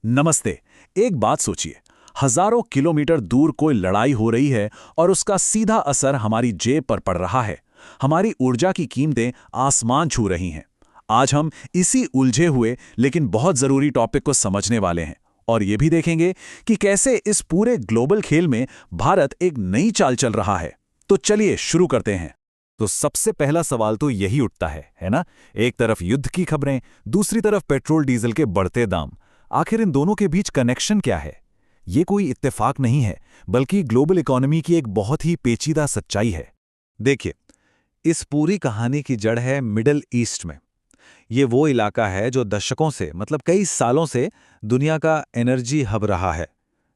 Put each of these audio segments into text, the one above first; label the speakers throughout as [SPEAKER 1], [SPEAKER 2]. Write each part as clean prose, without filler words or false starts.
[SPEAKER 1] नमस्ते। एक बात सोचिए, हजारों किलोमीटर दूर कोई लड़ाई हो रही है और उसका सीधा असर हमारी जेब पर पड़ रहा है। हमारी ऊर्जा की कीमतें आसमान छू रही हैं। आज हम इसी उलझे हुए लेकिन बहुत जरूरी टॉपिक को समझने वाले हैं और ये भी देखेंगे कि कैसे इस पूरे ग्लोबल खेल में भारत एक नई चाल चल रहा है। तो चलिए शुरू करते हैं।
[SPEAKER 2] तो सबसे पहला सवाल तो यही उठता है ना? एक तरफ युद्ध की खबरें, दूसरी तरफ पेट्रोल डीजल के बढ़ते दाम। आखिर इन दोनों के बीच कनेक्शन क्या है? ये कोई इत्तेफाक नहीं है, बल्कि ग्लोबल इकोनॉमी की एक बहुत ही पेचीदा सच्चाई है।
[SPEAKER 3] देखिए, इस पूरी कहानी की जड़ है मिडिल ईस्ट में। ये वो इलाका है जो दशकों से मतलब कई सालों से दुनिया का एनर्जी हब रहा है।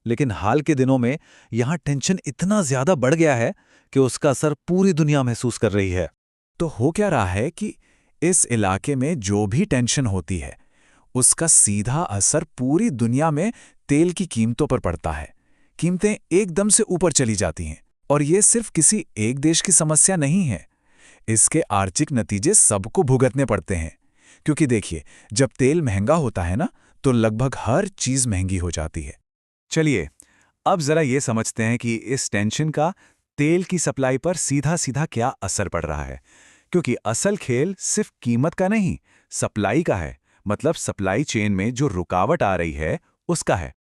[SPEAKER 3] लेकिन हाल के दिनों में यहाँ टेंशन इतना ज्यादा बढ़ गया है कि उसका असर पूरी दुनिया महसूस कर रही है।
[SPEAKER 1] तो हो क्या रहा है कि इस इलाके में जो भी टेंशन होती है उसका सीधा असर पूरी दुनिया में तेल की कीमतों पर पड़ता है। कीमतें एकदम से ऊपर चली जाती हैं और ये सिर्फ किसी एक देश की समस्या नहीं है। इसके आर्थिक नतीजे सबको भुगतने पड़ते हैं। क्योंकि देखिए, जब तेल महंगा होता है ना, तो लगभग हर चीज महंगी हो जाती है।
[SPEAKER 2] चलिए, अब जरा ये समझते हैं कि इस टेंशन का तेल की सप्लाई पर सीधा सीधा क्या असर पड़ रहा है। क्योंकि असल खेल सिर्फ कीमत का नहीं, सप्लाई का है। मतलब सप्लाई चेन में जो रुकावट आ रही है उसका है।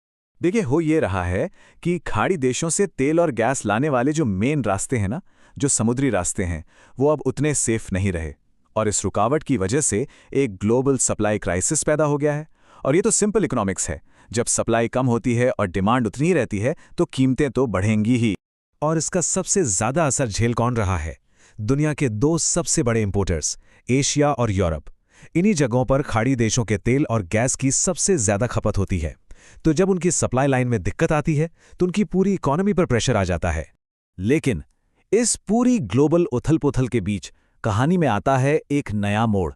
[SPEAKER 2] देखिए, हो ये रहा है कि खाड़ी देशों से तेल और गैस लाने वाले जो मेन रास्ते हैं ना, जो समुद्री रास्ते हैं, वो अब उतने सेफ नहीं रहे। और इस रुकावट की वजह से एक ग्लोबल सप्लाई क्राइसिस पैदा हो गया है। और ये तो सिंपल इकोनॉमिक्स है। जब सप्लाई कम होती है और डिमांड उतनी ही रहती है तो कीमतें तो बढ़ेंगी ही।
[SPEAKER 4] और इसका सबसे ज्यादा असर झेल कौन रहा है? दुनिया के दो सबसे बड़े इंपोर्टर्स, एशिया और यूरोप। इन्हीं जगहों पर खाड़ी देशों के तेल और गैस की सबसे ज्यादा खपत होती है। तो जब उनकी सप्लाई लाइन में दिक्कत आती है तो उनकी पूरी इकोनॉमी पर प्रेशर आ जाता है।
[SPEAKER 2] लेकिन इस पूरी ग्लोबल उथल-पुथल के बीच कहानी में आता है एक नया मोड़।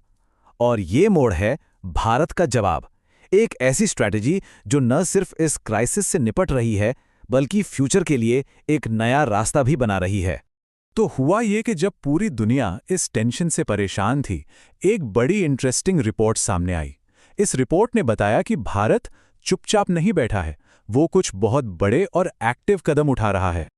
[SPEAKER 2] और ये मोड़ है भारत का जवाब। एक ऐसी स्ट्रैटेजी जो न सिर्फ इस क्राइसिस से निपट रही है, बल्कि फ्यूचर के लिए एक नया रास्ता भी बना रही है।
[SPEAKER 1] तो हुआ ये कि जब पूरी दुनिया इस टेंशन से परेशान थी, एक बड़ी इंटरेस्टिंग रिपोर्ट सामने आई। इस रिपोर्ट ने बताया कि भारत चुपचाप नहीं बैठा है, वो कुछ बहुत बड़े और एक्टिव कदम उठा रहा है।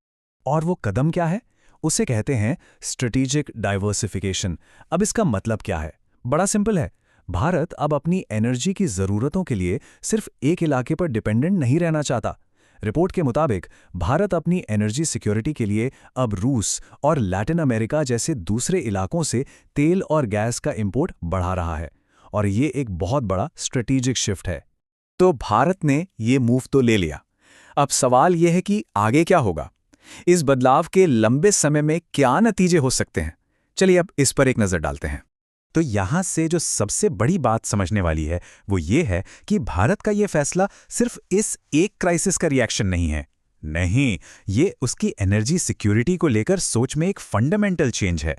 [SPEAKER 4] और वो कदम क्या है? उसे कहते हैं स्ट्रेटेजिक डाइवर्सिफिकेशन। अब इसका मतलब क्या है? बड़ा सिंपल है। भारत अब अपनी एनर्जी की जरूरतों के लिए सिर्फ एक इलाके पर डिपेंडेंट नहीं रहना चाहता। रिपोर्ट के मुताबिक भारत अपनी एनर्जी सिक्योरिटी के लिए अब रूस और लैटिन अमेरिका जैसे दूसरे इलाकों से तेल और गैस का इंपोर्ट बढ़ा रहा है। और ये एक बहुत बड़ा स्ट्रेटेजिक शिफ्ट है।
[SPEAKER 1] तो भारत ने ये मूव तो ले लिया। अब सवाल यह है कि आगे क्या होगा? इस बदलाव के लंबे समय में क्या नतीजे हो सकते हैं? चलिए अब इस पर एक नजर डालते हैं।
[SPEAKER 4] तो यहां से जो सबसे बड़ी बात समझने वाली है वो ये है कि भारत का ये फैसला सिर्फ इस एक क्राइसिस का रिएक्शन नहीं है। नहीं, ये उसकी एनर्जी सिक्योरिटी को लेकर सोच में एक फंडामेंटल चेंज है।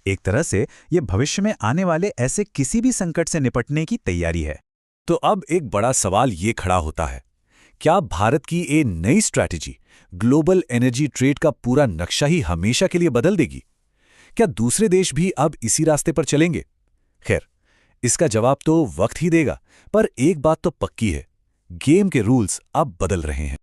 [SPEAKER 4] एक तरह से ये भविष्य में आने वाले ऐसे किसी भी संकट से निपटने की तैयारी है।
[SPEAKER 1] तो अब एक बड़ा सवाल ये खड़ा होता है, क्या भारत की ये नई स्ट्रैटेजी ग्लोबल एनर्जी ट्रेड का पूरा नक्शा ही हमेशा के लिए बदल देगी? क्या दूसरे देश भी अब इसी रास्ते पर चलेंगे? खैर, इसका जवाब तो वक्त ही देगा, पर एक बात तो पक्की है, गेम के रूल्स अब बदल रहे हैं।